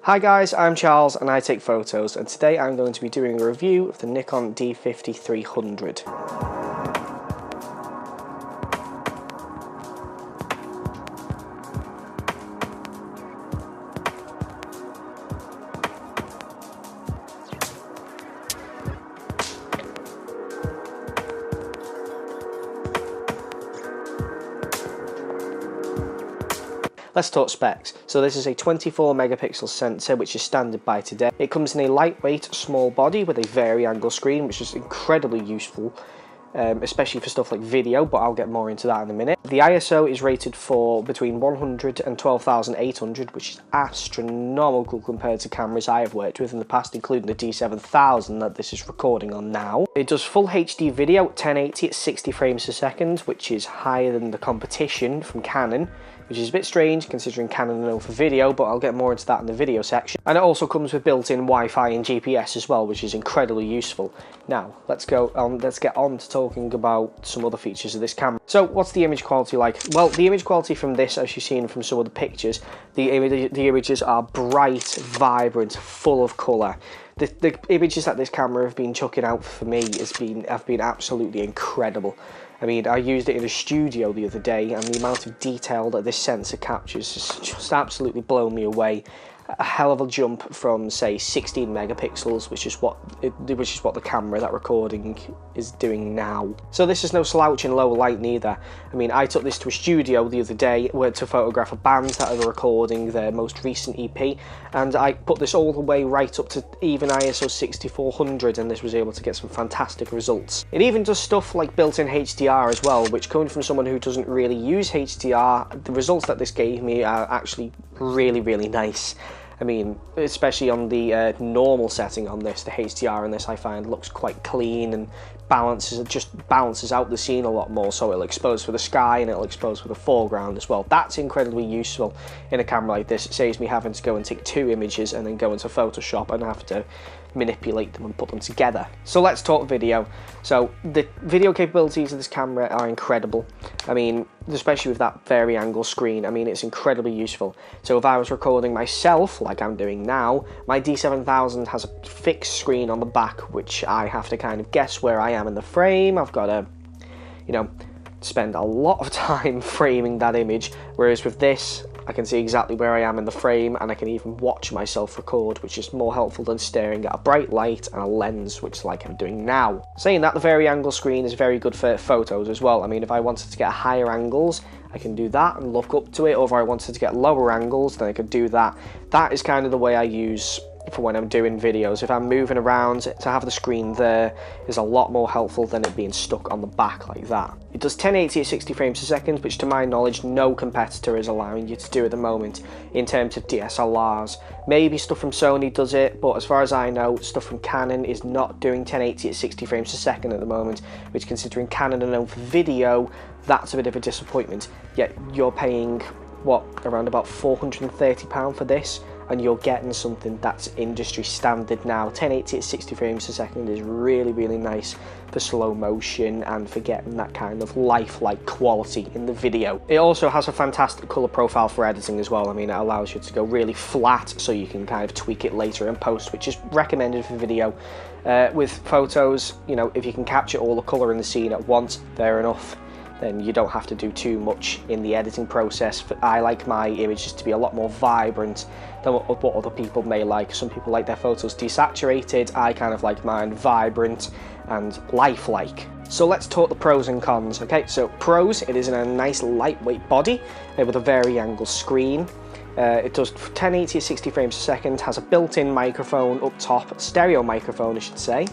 Hi guys, I'm Charles and I take photos, and today I'm going to be doing a review of the Nikon D5300. Let's talk specs. So this is a 24 megapixel sensor, which is standard by today. It comes in a lightweight, small body with a vari-angle screen, which is incredibly useful, especially for stuff like video, but I'll get more into that in a minute. The ISO is rated for between 100 and 12,800, which is astronomical compared to cameras I have worked with in the past, including the D7000 that this is recording on now. It does full HD video, 1080 at 60 frames per second, which is higher than the competition from Canon, which is a bit strange considering Canon are known for video, but I'll get more into that in the video section. And it also comes with built-in Wi-Fi and GPS as well, which is incredibly useful. Now, let's get on to talking about some other features of this camera. So, what's the image quality like? Well, the image quality from this, as you've seen from some of the pictures, the images are bright, vibrant, full of colour. The images that this camera have been chucking out for me have been absolutely incredible. I mean, I used it in a studio the other day, and the amount of detail that this sensor captures has just absolutely blown me away. A hell of a jump from, say, 16 megapixels, which is what the camera, that recording, is doing now. So this is no slouch in low light neither. I mean, I took this to a studio the other day to photograph a band that are recording their most recent EP, and I put this all the way right up to even ISO 6400, and this was able to get some fantastic results. It even does stuff like built-in HDR as well, which, coming from someone who doesn't really use HDR, the results that this gave me are actually really nice. I mean, especially on the normal setting on this, the HDR on this I find looks quite clean and balances out the scene a lot more, so it'll expose for the sky and it'll expose for the foreground as well. That's incredibly useful in a camera like this. It saves me having to go and take two images and then go into Photoshop and have to manipulate them and put them together. So let's talk video. So the video capabilities of this camera are incredible. I mean, especially with that vari-angle screen, I mean, it's incredibly useful. So if I was recording myself, like I'm doing now, my D7000 has a fixed screen on the back, which I have to kind of guess where I am in the frame. I've got to, spend a lot of time framing that image, whereas with this, I can see exactly where I am in the frame, and I can even watch myself record, which is more helpful than staring at a bright light and a lens, which is like I'm doing now. Saying that, the vari-angle screen is very good for photos as well. I mean, if I wanted to get higher angles, I can do that and look up to it, or if I wanted to get lower angles, then I could do that. That is kind of the way I use for when I'm doing videos. If I'm moving around, to have the screen there is a lot more helpful than it being stuck on the back like that. It does 1080 at 60 frames per second, which to my knowledge no competitor is allowing you to do at the moment in terms of DSLRs. Maybe stuff from Sony does it, but as far as I know, stuff from Canon is not doing 1080 at 60 frames per second at the moment, which, considering Canon are known for video, that's a bit of a disappointment. Yet you're paying, what, around about £430 for this, and you're getting something that's industry standard now. 1080 at 60 frames per second is really nice for slow motion and for getting that kind of lifelike quality in the video. It also has a fantastic colour profile for editing as well. I mean, it allows you to go really flat so you can kind of tweak it later in post, which is recommended for video. With photos, if you can capture all the colour in the scene at once, fair enough. Then you don't have to do too much in the editing process. I like my images to be a lot more vibrant than what other people may like. Some people like their photos desaturated. I kind of like mine vibrant and lifelike. So let's talk the pros and cons. Okay, so pros: it is in a nice lightweight body with a vari-angle screen. It does 1080 at 60 frames per second, has a built-in microphone up top, a stereo microphone I should say.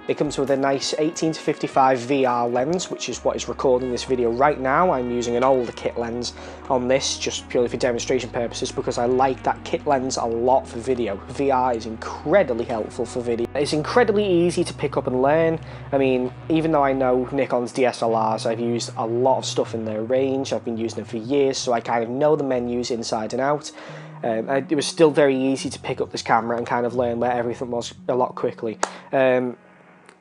It comes with a nice 18 to 55 VR lens, which is what is recording this video right now. I'm using an older kit lens on this, just purely for demonstration purposes, because I like that kit lens a lot for video. VR is incredibly helpful for video. It's incredibly easy to pick up and learn. I mean, even though I know Nikon's DSLRs, I've used a lot of stuff in their range. I've been using them for years, so I kind of know the menus inside and out. It was still very easy to pick up this camera and kind of learn where everything was a lot quickly.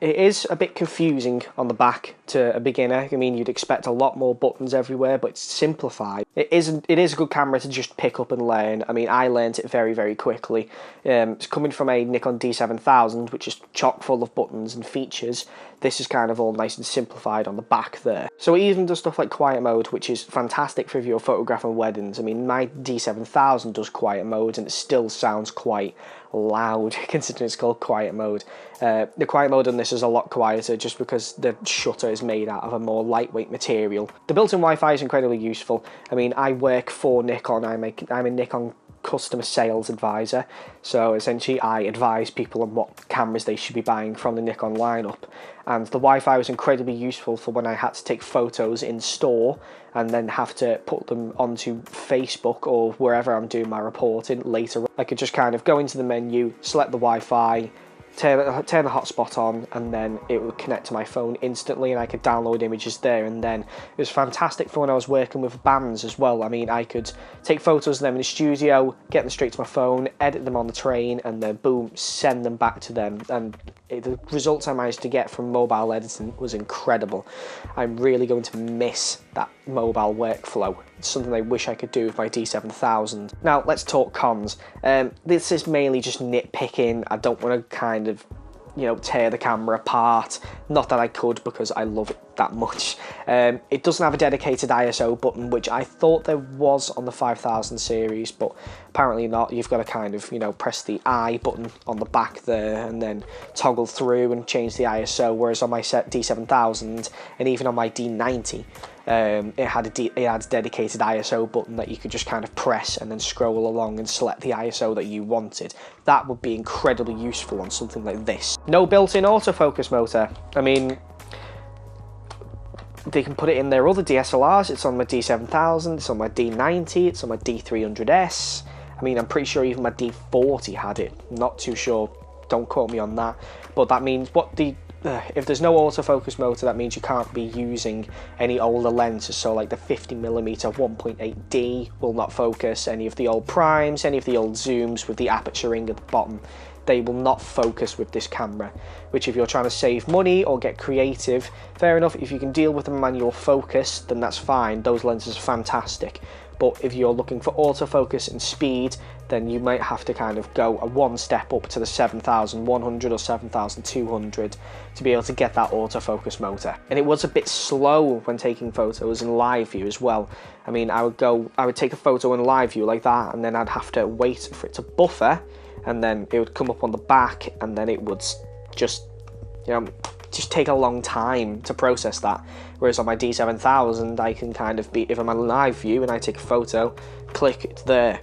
It is a bit confusing on the back to a beginner. I mean, you'd expect a lot more buttons everywhere, but it's simplified. It is a good camera to just pick up and learn. I mean, I learned it very, very quickly. It's coming from a Nikon D7000, which is chock full of buttons and features. This is kind of all nice and simplified on the back there. So it even does stuff like quiet mode, which is fantastic for if you're photographing weddings. I mean, my D7000 does quiet mode, and it still sounds quite loud considering it's called quiet mode. The quiet mode on this is a lot quieter just because the shutter is made out of a more lightweight material. The built-in Wi-Fi is incredibly useful. I mean, I work for Nikon. I'm a Nikon customer sales advisor, so essentially I advise people on what cameras they should be buying from the Nikon lineup, and the Wi-Fi was incredibly useful for when I had to take photos in store and then have to put them onto Facebook or wherever I'm doing my reporting later. I could just kind of go into the menu, select the Wi-Fi, turn the hotspot on, and then it would connect to my phone instantly, and I could download images there and then. It was fantastic for when I was working with bands as well. I mean, I could take photos of them in the studio, get them straight to my phone, edit them on the train, and then boom, send them back to them. And the results I managed to get from mobile editing was incredible. I'm really going to miss that mobile workflow. It's something I wish I could do with my D7000. Now let's talk cons. This is mainly just nitpicking. I don't want to kind of, you know, tear the camera apart. Not that I could, because I love it that much. It doesn't have a dedicated ISO button, which I thought there was on the 5000 series, but apparently not. You've got to kind of, you know, press the I button on the back there and then toggle through and change the ISO, whereas on my D7000 and even on my D90, it had a dedicated ISO button that you could just kind of press and then scroll along and select the ISO that you wanted. That would be incredibly useful on something like this. No built-in autofocus motor. I mean, they can put it in their other DSLRs. It's on my D7000, it's on my D90, it's on my D300S. I mean, I'm pretty sure even my D40 had it. Not too sure, don't quote me on that. But that means if there's no autofocus motor, that means you can't be using any older lenses. So like the 50mm 1.8D will not focus. Any of the old primes, any of the old zooms with the aperture ring at the bottom, they will not focus with this camera. Which, if you're trying to save money or get creative, fair enough. If you can deal with a manual focus, then that's fine. Those lenses are fantastic. But if you're looking for autofocus and speed, then you might have to kind of go one step up to the 7100 or 7200 to be able to get that autofocus motor. And it was a bit slow when taking photos in live view as well. I mean, I would take a photo in live view like that, and then I'd have to wait for it to buffer, and then it would come up on the back, and then it would just, you know, just take a long time to process that. Whereas on my D7000, I can kind of if I'm on live view and I take a photo, click, it's there.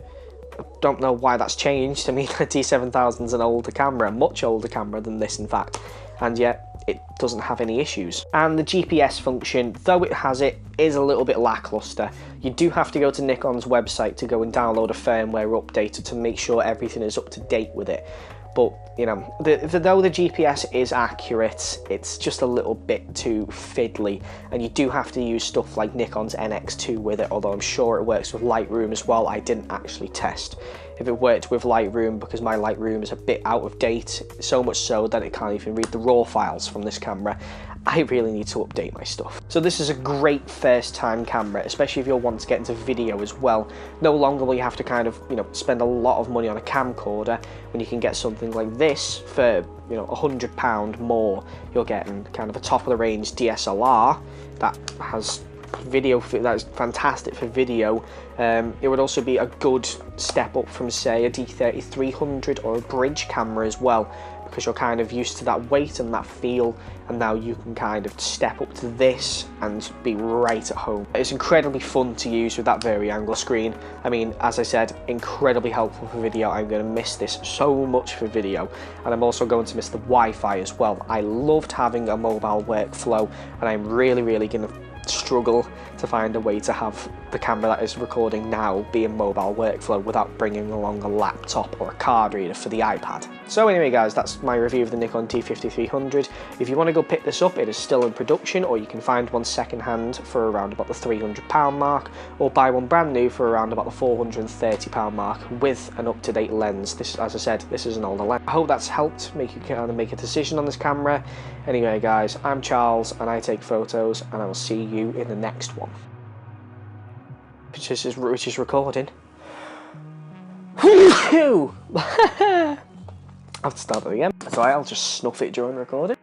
I don't know why that's changed. I mean, the D7000 is an older camera, much older camera than this in fact, and yet it doesn't have any issues. And the GPS function, though it has it, is a little bit lackluster. You do have to go to Nikon's website to go and download a firmware update to make sure everything is up to date with it. But, you know, though the GPS is accurate, it's just a little bit too fiddly, and you do have to use stuff like Nikon's NX2 with it, although I'm sure it works with Lightroom as well. I didn't actually test if it worked with Lightroom, because my Lightroom is a bit out of date, so much so that it can't even read the RAW files from this camera. I really need to update my stuff. So this is a great first time camera, especially if you'll want to get into video as well. No longer will you have to kind of, you know, spend a lot of money on a camcorder when you can get something like this for, you know, £100 more. You're getting kind of a top of the range DSLR that has video, that is fantastic for video. It would also be a good step up from, say, a D3300 or a bridge camera as well, because you're kind of used to that weight and that feel, and now you can kind of step up to this and be right at home. It's incredibly fun to use with that vari-angle screen. I mean, as I said, incredibly helpful for video. I'm going to miss this so much for video, and I'm also going to miss the Wi-Fi as well. I loved having a mobile workflow, and I'm really going to struggle to find a way to have the camera that is recording now be in mobile workflow without bringing along a laptop or a card reader for the iPad. So anyway guys, that's my review of the Nikon D5300. If you want to go pick this up, it is still in production, or you can find one second hand for around about the £300 mark, or buy one brand new for around about the £430 mark with an up-to-date lens. This, as I said, this is an older lens. I hope that's helped make you kind of make a decision on this camera. Anyway guys, I'm Charles and I take photos, and I will see you in the next one. Which is recording. I have to start it again. So I'll just snuff it during recording.